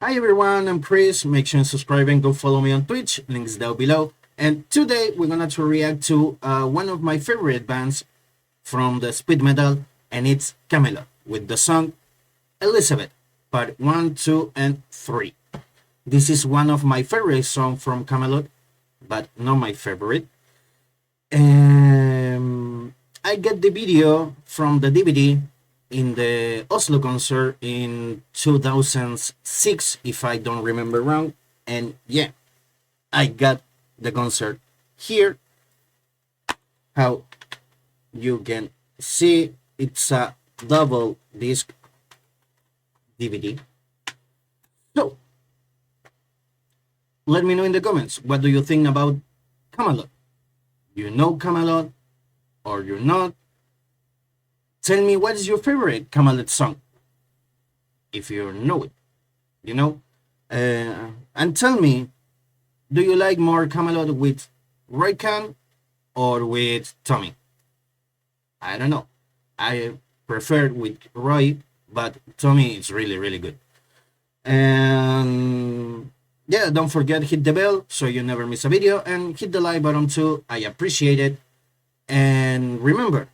Hi everyone, I'm Chris. Make sure and subscribe and go follow me on Twitch. Links down below. And today we're gonna react to one of my favorite bands from the speed metal, and it's Camelot with the song Elizabeth, part 1, 2, and 3. This is one of my favorite songs from Camelot, but not my favorite. I get the video from the DVD in the Oslo concert in 2006, if I don't remember wrong. And yeah, I got the concert here. How you can see, it's a double disc DVD. So, let me know in the comments, what do you think about Camelot? You know Camelot or you're not? Tell me, what is your favorite Camelot song, if you know it, you know? And tell me, do you like more Camelot with Roy Khan or with Tommy? I don't know. I prefer with Roy, but Tommy is really, really good. And yeah, don't forget, hit the bell so you never miss a video, and hit the like button too. I appreciate it. And remember,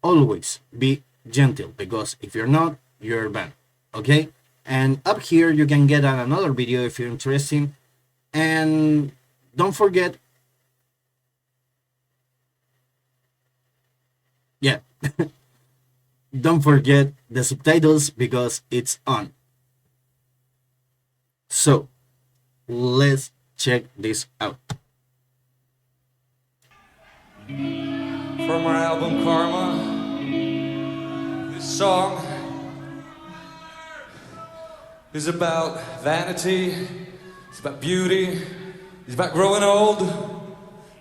always be gentle, because if you're not, you're banned. Okay? And up here you can get another video if you're interested. And don't forget, yeah, don't forget the subtitles because it's on. So let's check this out. From our album Karma, this song is about vanity, it's about beauty, it's about growing old,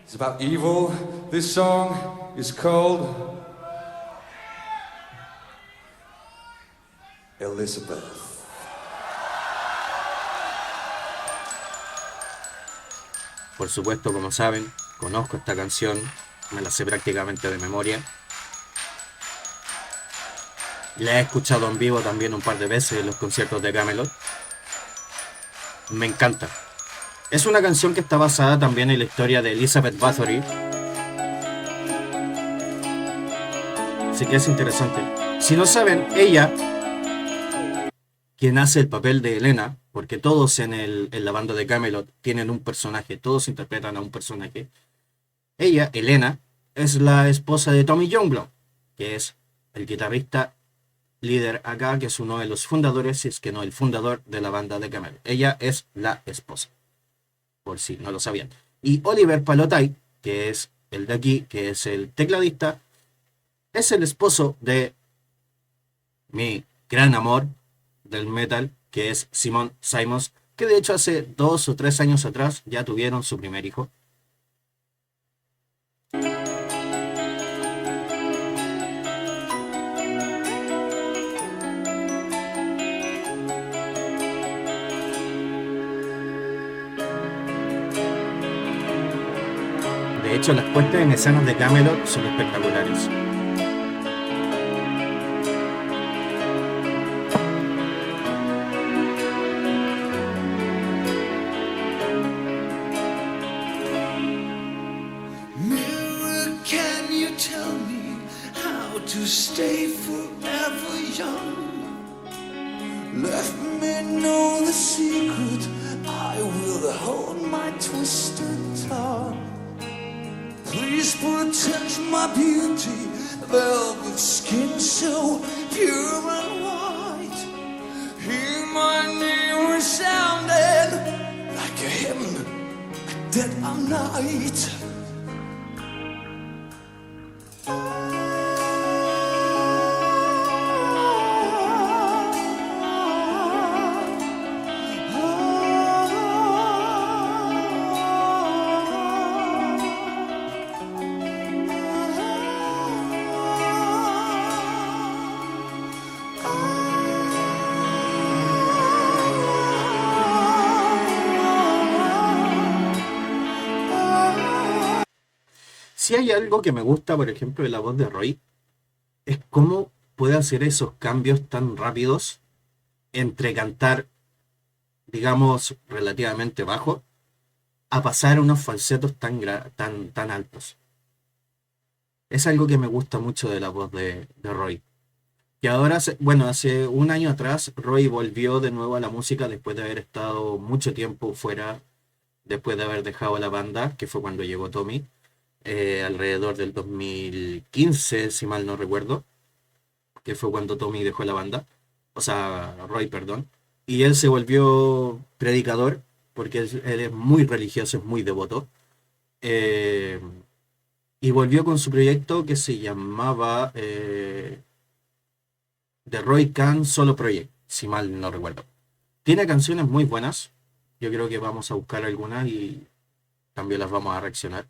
it's about evil. This song is called Elizabeth. Por supuesto, como saben, conozco esta canción, me la sé prácticamente de memoria. La he escuchado en vivo también un par de veces en los conciertos de Camelot. Me encanta. Es una canción que está basada también en la historia de Elizabeth Bathory. Así que es interesante. Si no saben, ella, quien hace el papel de Elena, porque todos en la banda de Camelot tienen un personaje, todos interpretan a un personaje. Ella, Elena, es la esposa de Tommy Youngblood, que es el guitarrista líder acá, que es uno de los fundadores, si es que no el fundador de la banda de Camelot. Ella es la esposa, por si no lo sabían. Y Oliver Palotay, que es el de aquí, que es el tecladista, es el esposo de mi gran amor del metal, que es Simon Simons, que de hecho hace 2 o 3 años atrás ya tuvieron su primer hijo. De hecho, las puestas en escenas de Camelot son espectaculares. Mirror, can you tell me how to stay forever young? Let me know the secret, I will hold my twisted tongue. Please protect my beauty, velvet skin so pure and white. Hear my name resounding like a hymn at dead of night. Si hay algo que me gusta, por ejemplo, de la voz de Roy, es cómo puede hacer esos cambios tan rápidos entre cantar digamos, relativamente bajo, a pasar a unos falsetos tan altos. Es algo que me gusta mucho de la voz de Roy. Que ahora, bueno, hace un año atrás, Roy volvió de nuevo a la música después de haber estado mucho tiempo fuera, después de haber dejado la banda, que fue cuando llegó Tommy, alrededor del 2015, si mal no recuerdo, que fue cuando Tommy dejó la banda, o sea, Roy, perdón, y él se volvió predicador, porque él es muy religioso, es muy devoto, eh, y volvió con su proyecto que se llamaba The Roy Khan Solo Project, si mal no recuerdo. Tiene canciones muy buenas, yo creo que vamos a buscar algunas y también las vamos a reaccionar.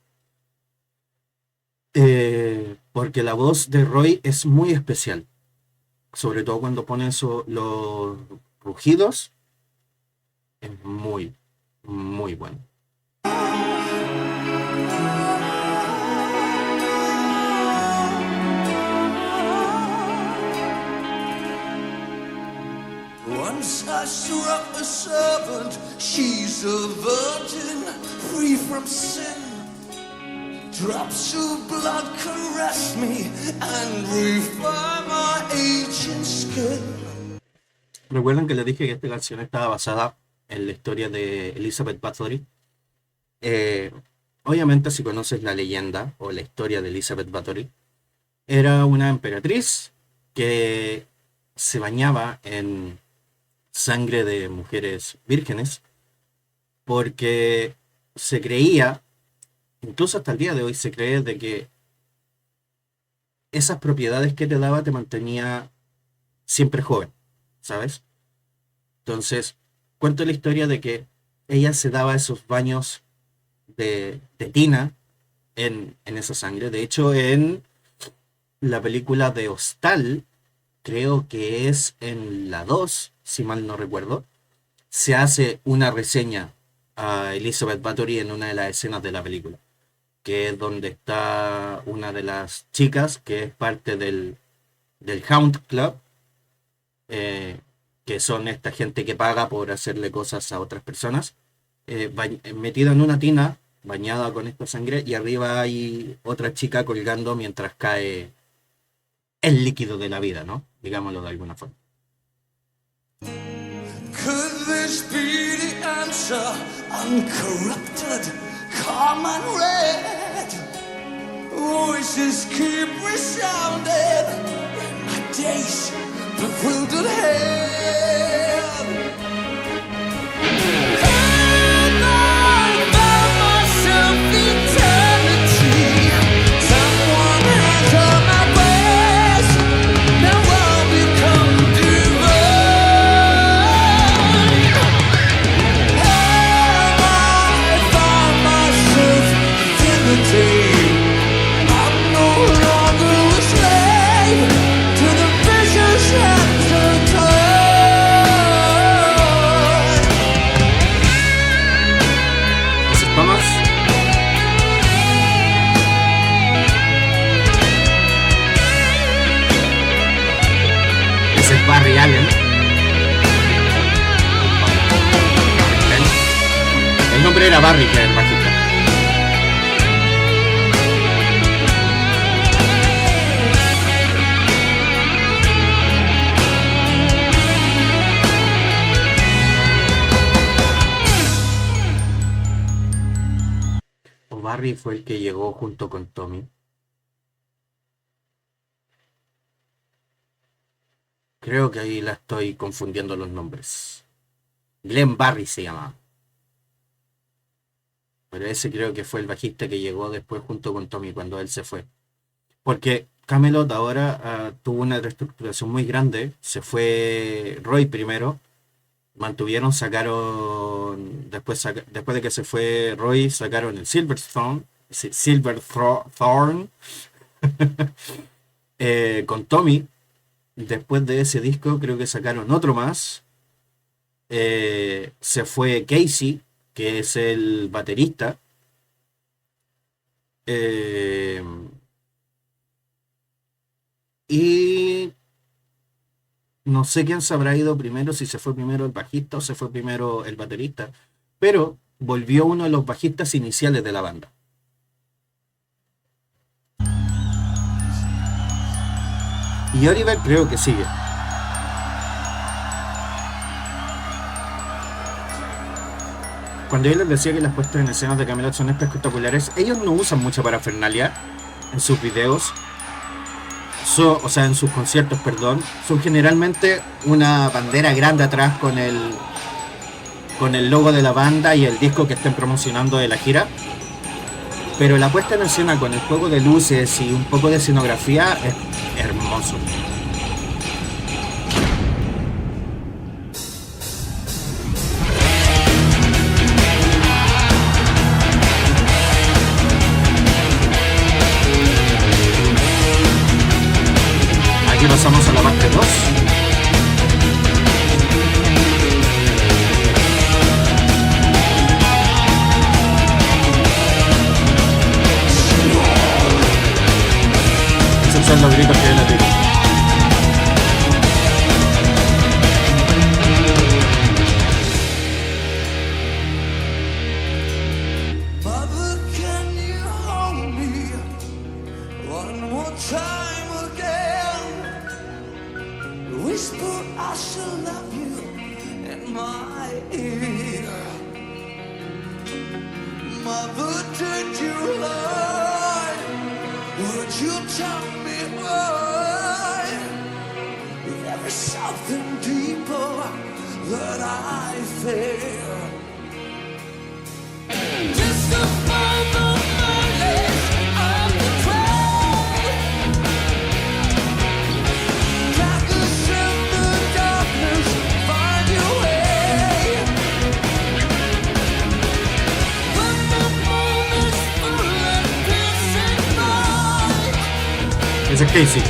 Porque la voz de Roy es muy especial, sobre todo cuando pone los rugidos, es muy, muy bueno. Once I struck a servant, she's a virgin, free from sin. Drops of blood caress me and refine my aging skin. Recuerdan que les dije que esta canción estaba basada en la historia de Elizabeth Bathory. Eh, Obviamente, si conoces la leyenda o la historia de Elizabeth Bathory, era una emperatriz que se bañaba en sangre de mujeres vírgenes porque se creía, incluso hasta el día de hoy se cree de que esas propiedades que te daba te mantenía siempre joven, ¿sabes? Entonces, cuento la historia de que ella se daba esos baños de tina en esa sangre. De hecho, en la película de Hostal, creo que es en la 2 si mal no recuerdo, se hace una reseña a Elizabeth Bathory en una de las escenas de la película, que es donde está una de las chicas que es parte del Hound Club, eh, que son esta gente que paga por hacerle cosas a otras personas, metida en una tina, bañada con esta sangre, y arriba hay otra chica colgando mientras cae el líquido de la vida, ¿no? Digámoslo de alguna forma. Could this be the answer? Uncorrupted, calm and red. Voices keep resounding in my days, bewildered head. And I found myself eternity. Someone has heard my voice. Now I'll become divine. And I found myself divinity. I'm no longer a slave to the vicious hands of time. Ese es Thomas. Ese es Barry Allen. El nombre era Barry, que era el bajista. O Barry fue el que llegó junto con Tommy. Creo que ahí la estoy confundiendo los nombres. Glenn Barry se llama. Pero ese creo que fue el bajista que llegó después junto con Tommy cuando él se fue. Porque Camelot ahora tuvo una reestructuración muy grande. Se fue Roy primero. Mantuvieron, sacaron. Después de que se fue Roy, sacaron el Silverthorn. Silverthorn con Tommy. Después de ese disco, creo que sacaron otro más. Se fue Casey, que es el baterista. Y No sé quién se habrá ido primero, si se fue primero el bajista o se fue primero el baterista, pero volvió uno de los bajistas iniciales de la banda. Y Oliver creo que sigue. Cuando yo les decía que las puestas en escena de Camelot son espectaculares, ellos no usan mucha parafernalia en sus videos, o sea, en sus conciertos, perdón. Son generalmente una bandera grande atrás con el logo de la banda y el disco que estén promocionando de la gira. Pero la puesta en escena con el juego de luces y un poco de escenografía es hermoso. Aquí pasamos a la parte 2. Esos son los gritos que yo les digo. Mother, can you hold me one more time again? Whisper, I shall love you in my ear. Mother, did you lie? Would you tell me why? There is something deeper that I fear. Just to find the knowledge of the truth. Darkness in the darkness, find your way. When the moon is full and piercing light, Ese es Casey.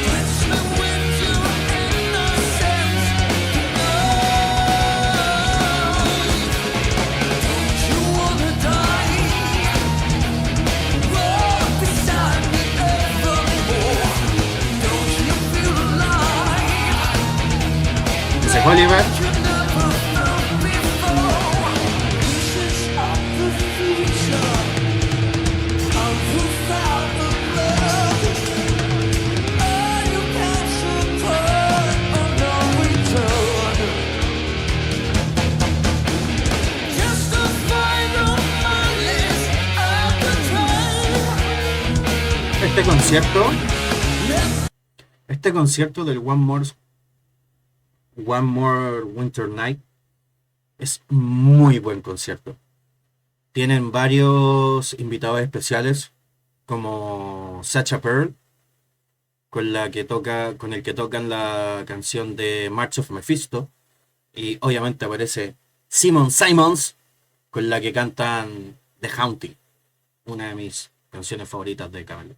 touch me with your innocence tonight. Don't you wanna die? Walk beside me evermore. Don't you feel alive? Ese es Oliver. You never felt before. Pieces of the future, of without the love. Oh, you can't support or no return. Just to find on my list of the train. Este concierto del One More Winter Night es muy buen concierto. Tienen varios invitados especiales como Sacha Pearl, con el que tocan la canción de March of Mephisto, y obviamente aparece Simon Simons, con la que cantan The Haunting, una de mis canciones favoritas de Camelot.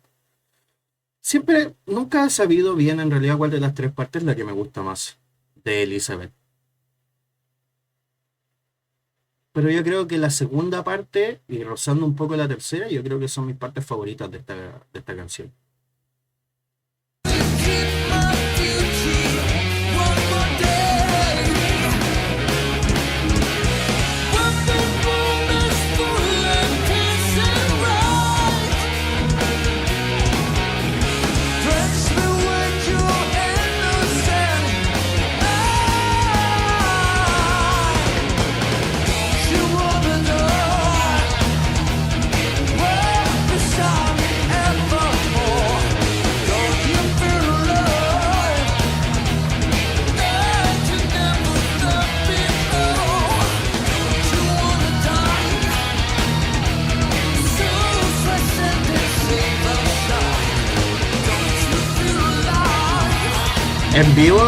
Nunca he sabido bien en realidad cuál de las tres partes es la que me gusta más de Elizabeth. Pero yo creo que la segunda parte, y rozando un poco la tercera, yo creo que son mis partes favoritas de esta canción. Keep my beauty one more day. When the moon is full and piercing bright, drench me with your innocent light. Don't you wanna know? Walk beside me evermore. Don't you feel alive? That you never felt before. Don't you wanna die? So fresh and safe outside. Don't you feel alive? En vivo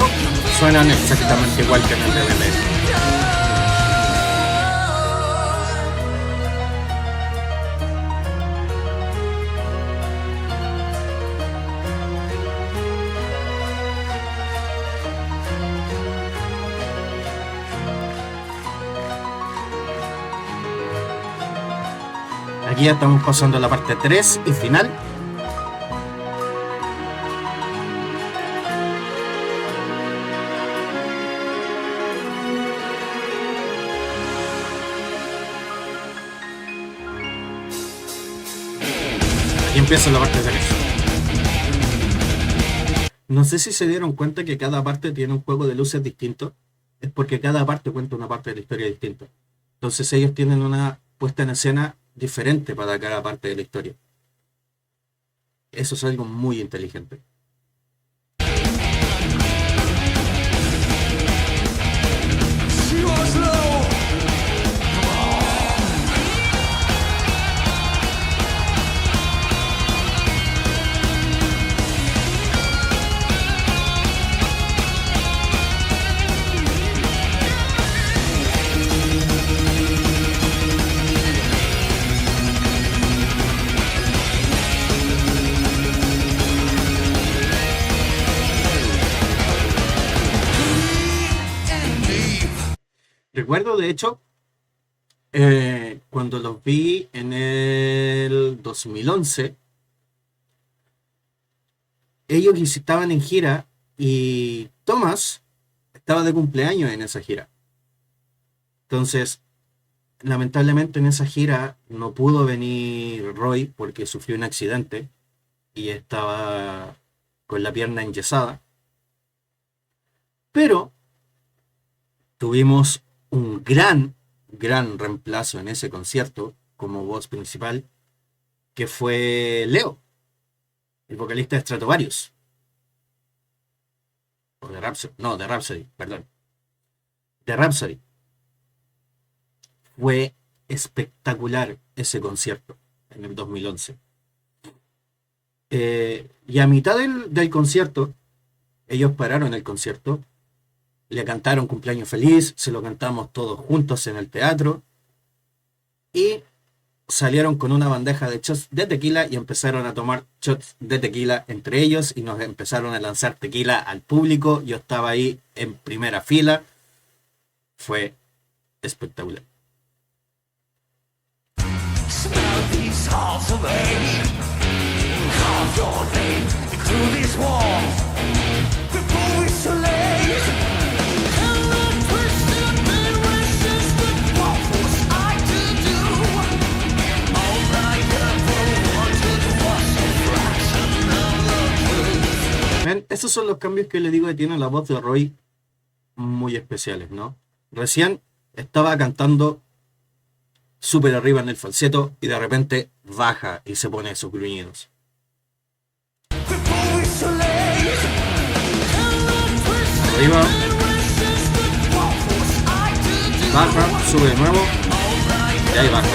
suenan exactamente igual que en el DVD. Aquí ya estamos pasando a la parte 3 y final. empieza la parte 3. No sé si se dieron cuenta que cada parte tiene un juego de luces distinto. Es porque cada parte cuenta una parte de la historia distinta. Entonces ellos tienen una puesta en escena diferente para cada parte de la historia. Eso es algo muy inteligente. She was low. Recuerdo, de hecho, cuando los vi en el 2011, ellos estaban en gira y Thomas estaba de cumpleaños en esa gira. Entonces, lamentablemente en esa gira no pudo venir Roy porque sufrió un accidente y estaba con la pierna enyesada. Pero tuvimos un gran reemplazo en ese concierto como voz principal, que fue Leo, el vocalista de Stratovarius. O de Rhapsody, no, de Rhapsody, perdón. De Rhapsody. Fue espectacular ese concierto en el 2011. Y a mitad del concierto, ellos pararon el concierto, le cantaron cumpleaños feliz, se lo cantamos todos juntos en el teatro y salieron con una bandeja de shots de tequila y empezaron a tomar shots de tequila entre ellos y nos empezaron a lanzar tequila al público. Yo estaba ahí en primera fila. Fue espectacular. Smell these halls of hate. Carve your name through these walls before it's too late. And I'm twisted and resistant. What was I to do? All I ever wanted was a fraction of the truth. Ven, esos son los cambios que le digo que tiene la voz de Roy muy especiales, ¿no? Recién estaba cantando súper arriba en el falseto y de repente baja y se pone esos gruñidos. Before it's too late. And I'm twisted Arriba, and resistant. What was I to do? baja, sube de nuevo y ahí baja.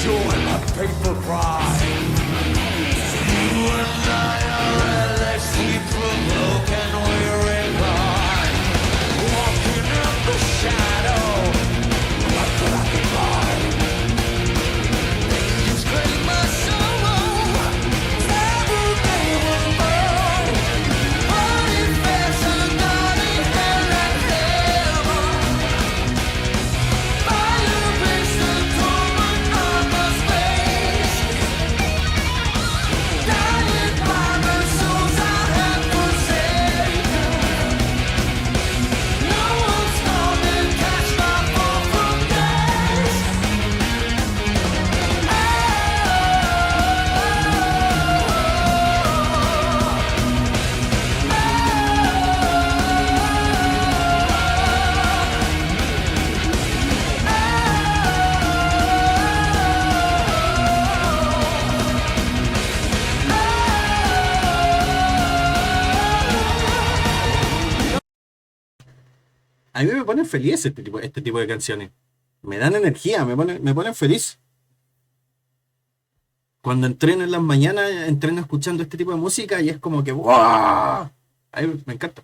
Doing my paper bride. You and I are like sleep broken weary bride. Walking in the shadow of a crappy mind. You scrape my sorrow. Every day will burn. But if there's a God in hell and heaven, fire brings the torment of the space. Dying by the souls I have forsaken. No one's gonna catch my fall from grace. A mí me ponen feliz este tipo de canciones. Me dan energía, me ponen feliz. Cuando entreno en las mañanas, entreno escuchando este tipo de música y es como que ¡wow! Ahí me encanta.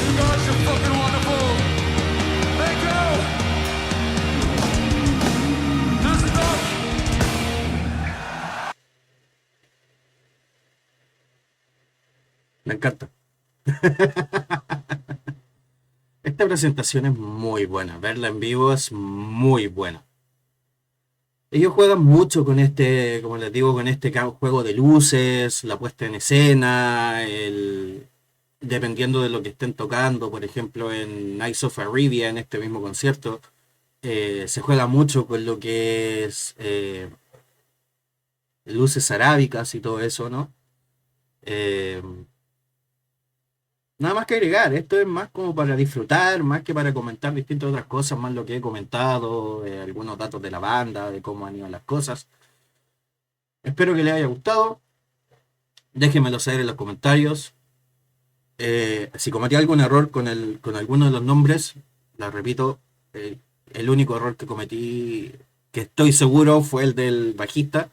You guys are fucking wonderful. Thank you. This is us. Me encanta. Esta presentación es muy buena. Verla en vivo es muy buena. Ellos juegan mucho con este, como les digo, con este juego de luces, la puesta en escena, dependiendo de lo que estén tocando. Por ejemplo, en Nights of Arabia, en este mismo concierto, se juega mucho con lo que es luces arábicas y todo eso, ¿no? Eh, Nada más que agregar, esto es más como para disfrutar, más que para comentar distintas otras cosas, más lo que he comentado, algunos datos de la banda, de cómo han ido las cosas. Espero que les haya gustado, déjenmelo saber en los comentarios. Si cometí algún error con alguno de los nombres, la repito, el único error que cometí, que estoy seguro, fue el del bajista,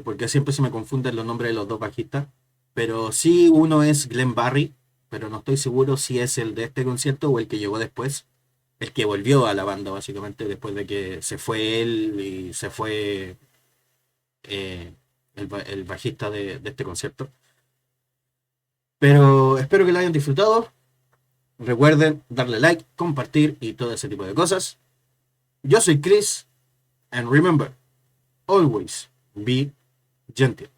porque siempre se me confunden los nombres de los dos bajistas. Pero sí, uno es Glenn Barry, pero no estoy seguro si es el de este concierto o el que llegó después. El que volvió a la banda, básicamente, después de que se fue él y se fue el bajista de este concierto. Pero espero que lo hayan disfrutado. Recuerden darle like, compartir y todo ese tipo de cosas. Yo soy Chris, and remember, always be gentle.